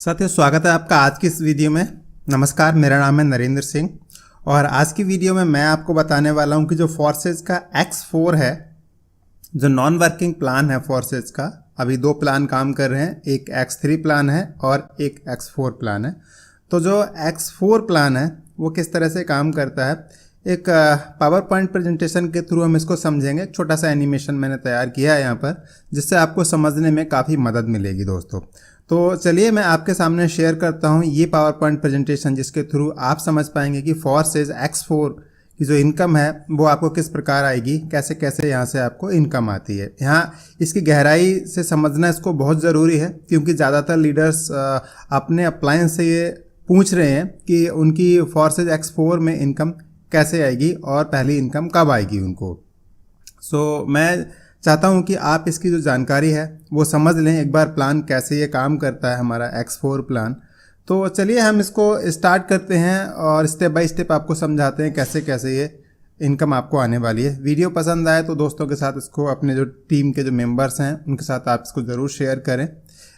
साथियों, स्वागत है आपका आज की इस वीडियो में। नमस्कार, मेरा नाम है नरेंद्र सिंह और आज की वीडियो में मैं आपको बताने वाला हूं कि जो फोर्सेज का X4 है, जो नॉन वर्किंग प्लान है फोर्सेज का, अभी दो प्लान काम कर रहे हैं। एक X3 प्लान है और एक X4 प्लान है। तो जो X4 प्लान है वो किस तरह से काम करता है, एक पावर पॉइंट प्रेजेंटेशन के थ्रू हम इसको समझेंगे। एक छोटा सा एनिमेशन मैंने तैयार किया है यहाँ पर, जिससे आपको समझने में काफ़ी मदद मिलेगी दोस्तों। तो चलिए मैं आपके सामने शेयर करता हूँ ये पावर पॉइंट प्रेजेंटेशन, जिसके थ्रू आप समझ पाएंगे कि फोर्सेज X4 की जो इनकम है वो आपको किस प्रकार आएगी, कैसे कैसे यहाँ से आपको इनकम आती है। यहाँ इसकी गहराई से समझना इसको बहुत ज़रूरी है, क्योंकि ज़्यादातर लीडर्स अपने अप्लायंस से ये पूछ रहे हैं कि उनकी फोर्सेज X4 में इनकम कैसे आएगी और पहली इनकम कब आएगी उनको। मैं चाहता हूं कि आप इसकी जो जानकारी है वो समझ लें एक बार, प्लान कैसे ये काम करता है हमारा X4 प्लान। तो चलिए हम इसको स्टार्ट करते हैं और स्टेप बाय स्टेप आपको समझाते हैं कैसे कैसे ये इनकम आपको आने वाली है। वीडियो पसंद आए तो दोस्तों के साथ इसको, अपने जो टीम के जो मेंबर्स हैं उनके साथ आप इसको ज़रूर शेयर करें।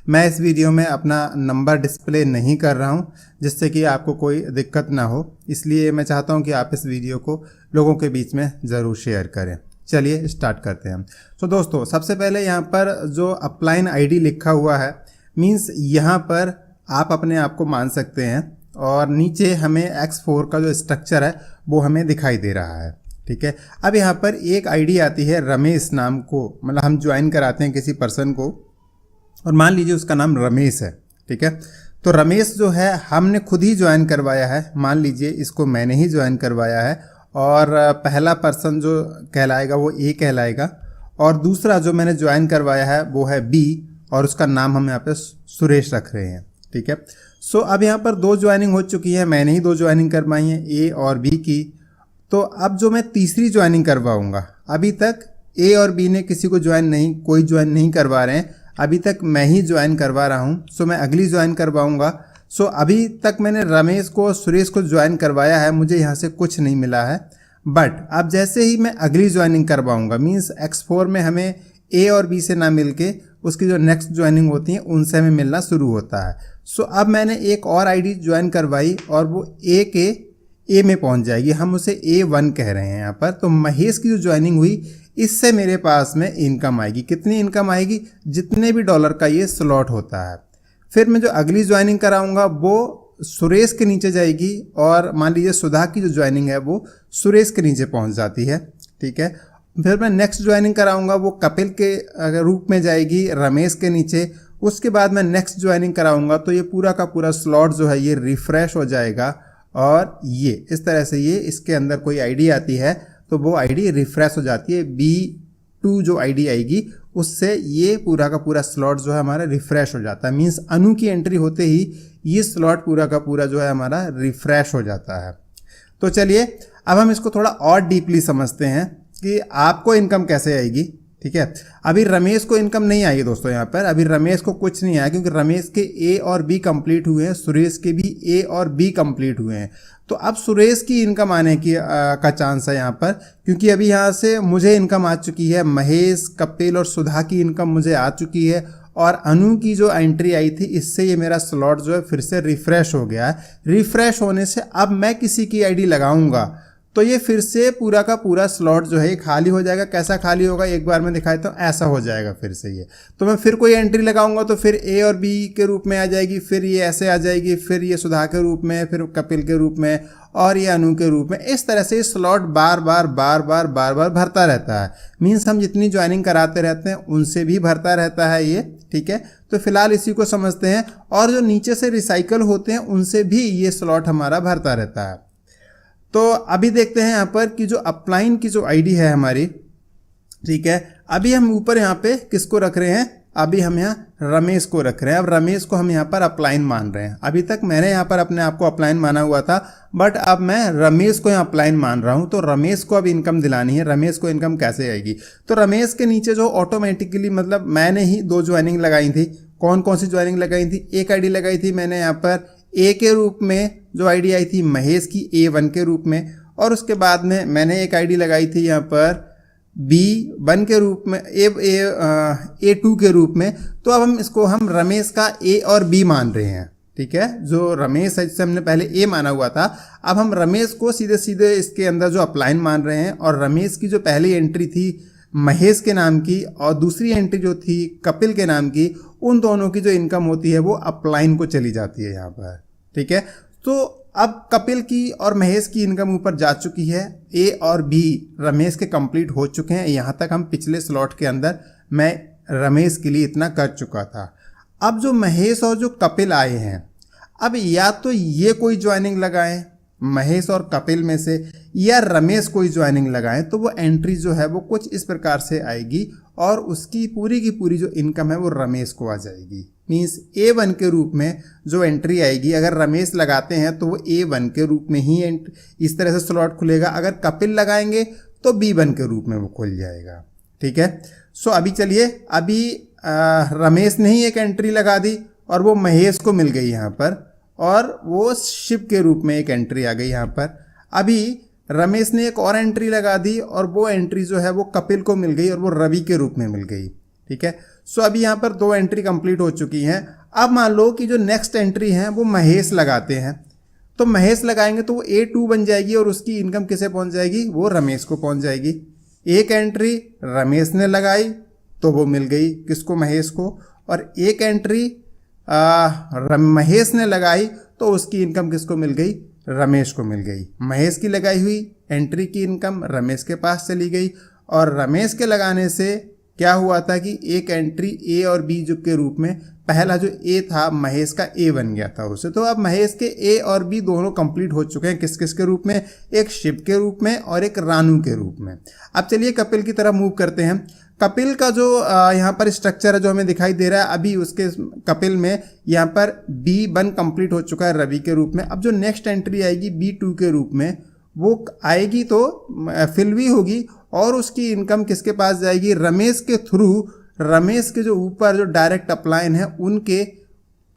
मैं इस वीडियो में अपना नंबर डिस्प्ले नहीं कर रहा हूं, जिससे कि आपको कोई दिक्कत ना हो, इसलिए मैं चाहता हूं कि आप इस वीडियो को लोगों के बीच में ज़रूर शेयर करें। चलिए स्टार्ट करते हैं। तो दोस्तों, सबसे पहले यहाँ पर जो अपलाइन आईडी लिखा हुआ है, मींस यहाँ पर आप अपने आप को मान सकते हैं, और नीचे हमें X4 का जो स्ट्रक्चर है वो हमें दिखाई दे रहा है। ठीक है, अब यहाँ पर एक आईडी आती है रमेश नाम को, मतलब हम ज्वाइन कराते हैं किसी पर्सन को और मान लीजिए उसका नाम रमेश है। ठीक है, तो रमेश जो है हमने खुद ही ज्वाइन करवाया है, मान लीजिए इसको मैंने ही ज्वाइन करवाया है, और पहला पर्सन जो कहलाएगा वो ए कहलाएगा, और दूसरा जो मैंने ज्वाइन करवाया है वो है बी, और उसका नाम हम यहाँ पे सुरेश रख रहे हैं। ठीक है, अब यहाँ पर दो ज्वाइनिंग हो चुकी है, मैंने ही दो ज्वाइनिंग करवाई है, ए और बी की। तो अब जो मैं तीसरी ज्वाइनिंग करवाऊँगा, अभी तक ए और बी ने किसी को कोई ज्वाइन नहीं करवा रहे हैं, अभी तक मैं ही ज्वाइन करवा रहा हूँ। मैं अगली ज्वाइन करवाऊँगा। अभी तक मैंने रमेश को और सुरेश को ज्वाइन करवाया है, मुझे यहाँ से कुछ नहीं मिला है। बट अब जैसे ही मैं अगली ज्वाइनिंग करवाऊँगा, मीन्स X4 में हमें ए और बी से ना मिलके उसकी जो नेक्स्ट ज्वाइनिंग होती है उनसे हमें मिलना शुरू होता है। अब मैंने एक और आईडी ज्वाइन करवाई और वो ए में पहुँच जाएगी, हम उसे A1 कह रहे हैं यहाँ पर। तो महेश की जो ज्वाइनिंग हुई, इससे मेरे पास में इनकम आएगी। कितनी इनकम आएगी? जितने भी डॉलर का ये स्लॉट होता है। फिर मैं जो अगली ज्वाइनिंग कराऊंगा वो सुरेश के नीचे जाएगी, और मान लीजिए सुधा की जो ज्वाइनिंग है वो सुरेश के नीचे पहुंच जाती है। ठीक है, फिर मैं नेक्स्ट ज्वाइनिंग कराऊंगा वो कपिल के रूप में जाएगी रमेश के नीचे। उसके बाद मैं नेक्स्ट ज्वाइनिंग कराऊंगा तो ये पूरा का पूरा स्लॉट जो है ये रिफ्रेश हो जाएगा, और ये इस तरह से ये इसके अंदर कोई आईडी आती है तो वो आईडी रिफ्रेश हो जाती है। B2 जो आईडी आएगी उससे ये पूरा का पूरा स्लॉट जो है हमारा रिफ्रेश हो जाता है। मींस अनु की एंट्री होते ही ये स्लॉट पूरा का पूरा जो है हमारा रिफ्रेश हो जाता है। तो चलिए अब हम इसको थोड़ा और डीपली समझते हैं कि आपको इनकम कैसे आएगी। ठीक है, अभी रमेश को इनकम नहीं आई दोस्तों, यहाँ पर अभी रमेश को कुछ नहीं आया, क्योंकि रमेश के ए और बी कंप्लीट हुए हैं, सुरेश के भी ए और बी कंप्लीट हुए हैं। तो अब सुरेश की इनकम आने की का चांस है यहाँ पर, क्योंकि अभी यहाँ से मुझे इनकम आ चुकी है, महेश, कपिल और सुधा की इनकम मुझे आ चुकी है, और अनु की जो एंट्री आई थी इससे ये मेरा स्लॉट जो है फिर से रिफ्रेश हो गया है। रिफ्रेश होने से अब मैं किसी की आईडी लगाऊंगा तो ये फिर से पूरा का पूरा स्लॉट जो है ये खाली हो जाएगा। कैसा खाली होगा एक बार मैं दिखाता हूँ, ऐसा हो जाएगा फिर से ये। तो मैं फिर कोई एंट्री लगाऊंगा तो फिर ए और बी के रूप में आ जाएगी, फिर ये ऐसे आ जाएगी, फिर ये सुधा के रूप में, फिर कपिल के रूप में, और ये अनु के रूप में। इस तरह से स्लॉट बार बार भरता रहता है। मीन्स हम जितनी ज्वाइनिंग कराते रहते हैं उनसे भी भरता रहता है ये। ठीक है, तो फिलहाल इसी को समझते हैं, और जो नीचे से रिसाइकल होते हैं उनसे भी ये स्लॉट हमारा भरता रहता है। तो अभी देखते हैं यहाँ पर कि जो अपलाइन की जो आईडी है हमारी, ठीक है, अभी हम ऊपर यहाँ पे किसको रख रहे हैं? अभी हम यहाँ रमेश को रख रहे हैं। अब रमेश को हम यहाँ पर अपलाइन मान रहे हैं। अभी तक मैंने यहाँ पर अपने आप को अपलाइन माना हुआ था, बट अब मैं रमेश को यहाँ अपलाइन मान रहा हूँ। तो रमेश को अब इनकम दिलानी है। रमेश को इनकम कैसे आएगी? तो रमेश के नीचे जो ऑटोमेटिकली, मतलब मैंने ही दो ज्वाइनिंग लगाई थी। कौन कौन सी ज्वाइनिंग लगाई थी? एक आईडी लगाई थी मैंने यहाँ पर ए के रूप में, जो आईडी आई थी महेश की A1 के रूप में, और उसके बाद में मैंने एक आईडी लगाई थी यहाँ पर B1 के रूप में A2 के रूप में, तो अब हम रमेश का A और B मान रहे हैं। ठीक है, जो रमेश है जिसे हमने पहले A माना हुआ था, अब हम रमेश को सीधे सीधे इसके अंदर जो अपलाइन मान रहे हैं, और रमेश की जो पहली एंट्री थी महेश के नाम की और दूसरी एंट्री जो थी कपिल के नाम की, उन दोनों की जो इनकम होती है वो अपलाइन को चली जाती है यहाँ पर। ठीक है, तो अब कपिल की और महेश की इनकम ऊपर जा चुकी है, ए और बी रमेश के कंप्लीट हो चुके हैं। यहाँ तक हम पिछले स्लॉट के अंदर मैं रमेश के लिए इतना कर चुका था। अब जो महेश और जो कपिल आए हैं, अब या तो ये कोई ज्वाइनिंग लगाएं महेश और कपिल में से, या रमेश कोई ज्वाइनिंग लगाएं, तो वो एंट्री जो है वो कुछ इस प्रकार से आएगी और उसकी पूरी की पूरी जो इनकम है वो रमेश को आ जाएगी। मीन्स A1 के रूप में जो एंट्री आएगी, अगर रमेश लगाते हैं तो वो A1 के रूप में ही इस तरह से स्लॉट खुलेगा, अगर कपिल लगाएंगे तो B1 के रूप में वो खुल जाएगा। ठीक है, सो अभी चलिए, अभी रमेश ने ही एक एंट्री लगा दी और वो महेश को मिल गई यहाँ पर, और वो शिव के रूप में एक एंट्री आ गई यहाँ पर। अभी रमेश ने एक और एंट्री लगा दी और वो एंट्री जो है वो कपिल को मिल गई और वो रवि के रूप में मिल गई। ठीक है, सो अभी यहाँ पर 2 एंट्री कंप्लीट हो चुकी हैं। अब मान लो कि जो नेक्स्ट एंट्री है वो महेश लगाते हैं, तो महेश लगाएंगे तो वो A2 बन जाएगी और उसकी इनकम किसे पहुंच जाएगी, वो रमेश को पहुंच जाएगी। एक एंट्री रमेश ने लगाई तो वो मिल गई किसको, महेश को, और एक एंट्री महेश ने लगाई तो उसकी इनकम किसको मिल गई, रमेश को मिल गई। महेश की लगाई हुई एंट्री की इनकम रमेश के पास चली गई, और रमेश के लगाने से क्या हुआ था कि एक एंट्री A और B जो के रूप में, पहला जो A था महेश का A बन गया था उससे, तो अब महेश के A और B दोनों कंप्लीट हो चुके हैं। किस किस के रूप में, एक शिव के रूप में और एक रानू के रूप में। अब चलिए कपिल की तरफ मूव करते हैं। कपिल का जो यहाँ पर स्ट्रक्चर है जो हमें दिखाई दे रहा है, अभी उसके कपिल में यहाँ पर B1 कंप्लीट हो चुका है रवि के रूप में। अब जो नेक्स्ट एंट्री आएगी B2 के रूप में, वो आएगी तो फिल भी होगी और उसकी इनकम किसके पास जाएगी, रमेश के थ्रू। रमेश के जो ऊपर जो डायरेक्ट अपलाइन है उनके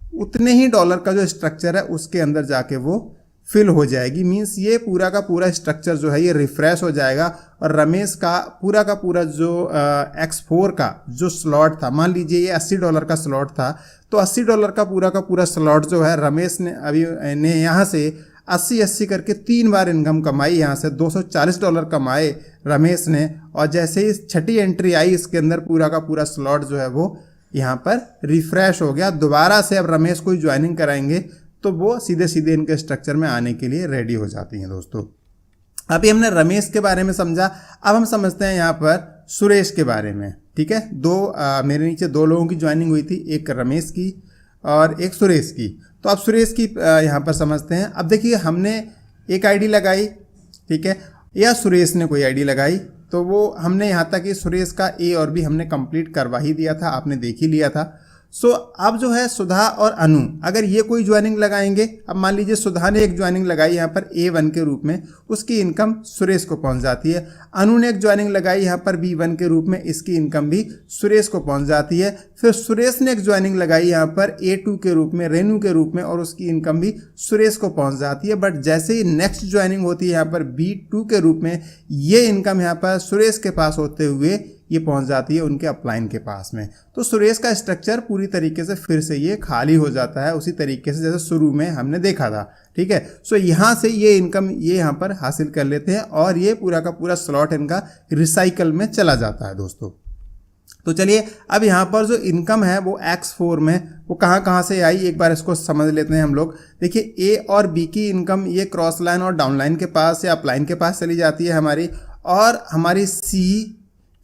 उतने ही डॉलर का जो स्ट्रक्चर है उसके अंदर जाके वो फिल हो जाएगी। मींस ये पूरा का पूरा स्ट्रक्चर जो है ये रिफ्रेश हो जाएगा, और रमेश का पूरा जो X4 का जो स्लॉट था, मान लीजिए ये $80 का स्लॉट था, तो $80 का पूरा स्लॉट जो है रमेश ने अभी ने यहाँ से 80 करके 3 बार इनकम कमाई, यहाँ से $240 कमाए रमेश ने। और जैसे ही छठी एंट्री आई इसके अंदर पूरा का पूरा स्लॉट जो है वो यहाँ पर रिफ्रेश हो गया। दोबारा से अब रमेश को ज्वाइनिंग कराएंगे तो वो सीधे सीधे इनके स्ट्रक्चर में आने के लिए रेडी हो जाती हैं दोस्तों। अभी हमने रमेश के बारे में समझा, अब हम समझते हैं यहाँ पर सुरेश के बारे में। ठीक है, मेरे नीचे 2 लोगों की ज्वाइनिंग हुई थी, एक रमेश की और एक सुरेश की। तो अब सुरेश की यहाँ पर समझते हैं। अब देखिए, हमने एक आईडी लगाई, ठीक है, या सुरेश ने कोई आईडी लगाई, तो वो हमने यहाँ तक कि सुरेश का A और B हमने कंप्लीट करवा ही दिया था, आपने देख ही लिया था। सो अब जो है सुधा और अनु, अगर ये कोई ज्वाइनिंग लगाएंगे, अब मान लीजिए सुधा ने एक ज्वाइनिंग लगाई यहाँ पर A1 के रूप में, उसकी इनकम सुरेश को पहुँच जाती है। अनु ने एक ज्वाइनिंग लगाई यहाँ पर B1 के रूप में, इसकी इनकम भी सुरेश को पहुँच जाती है। फिर सुरेश ने एक ज्वाइनिंग लगाई यहाँ पर A2 के रूप में, रेनू के रूप में, और उसकी इनकम भी सुरेश को पहुँच जाती है। बट जैसे ही नेक्स्ट ज्वाइनिंग होती है यहाँ पर B2 के रूप में, ये इनकम यहाँ पर सुरेश के पास होते हुए ये पहुंच जाती है उनके अपलाइन के पास में। तो सुरेश का स्ट्रक्चर पूरी तरीके से फिर से ये खाली हो जाता है उसी तरीके से जैसे शुरू में हमने देखा था। ठीक है, सो यहाँ से ये इनकम ये यहाँ पर हासिल कर लेते हैं और ये पूरा का पूरा स्लॉट इनका रिसाइकल में चला जाता है दोस्तों। तो चलिए, अब यहाँ पर जो इनकम है वो X4 में वो कहाँ से आई, एक बार इसको समझ लेते हैं हम लोग। देखिए, A और B की इनकम ये क्रॉस लाइन और डाउन लाइन के पास या अपलाइन के पास चली जाती है हमारी, और हमारी C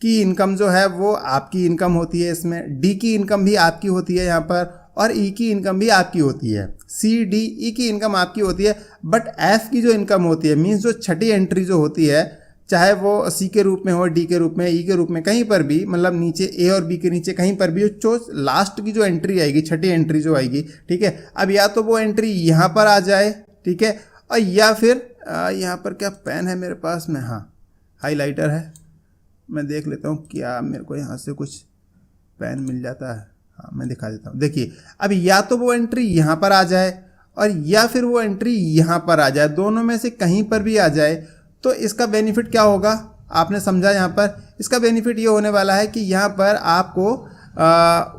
की इनकम जो है वो आपकी इनकम होती है, इसमें D की इनकम भी आपकी होती है यहाँ पर, और E की इनकम भी आपकी होती है। C D E की इनकम आपकी होती है, बट F की जो इनकम होती है, मीन्स जो छठी एंट्री जो होती है, चाहे वो C के रूप में हो, D के रूप में, E के रूप में, कहीं पर भी, मतलब नीचे A और B के नीचे कहीं पर भी जो लास्ट की जो एंट्री आएगी, छठी एंट्री जो आएगी, ठीक है, अब या तो वो एंट्री यहाँ पर आ जाए, ठीक है, और या फिर यहाँ पर क्या पेन है मेरे पास में, हाँ हाईलाइटर है, मैं देख लेता हूँ क्या मेरे को यहाँ से कुछ पेन मिल जाता है, हाँ मैं दिखा देता हूँ। देखिए, अब या तो वो एंट्री यहाँ पर आ जाए और या फिर वो एंट्री यहाँ पर आ जाए, दोनों में से कहीं पर भी आ जाए, तो इसका बेनिफिट क्या होगा, आपने समझा यहाँ पर। इसका बेनिफिट ये होने वाला है कि यहाँ पर आपको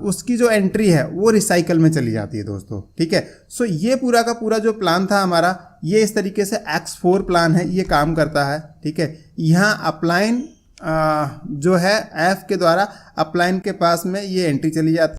उसकी जो एंट्री है वो रिसाइकल में चली जाती है दोस्तों, ठीक है। सो ये पूरा का पूरा जो प्लान था हमारा, ये इस तरीके से X4 प्लान है, ये काम करता है, ठीक है। यहाँ अपलाइन जो है F के द्वारा अपलाइन के पास में ये एंट्री चली जाती है।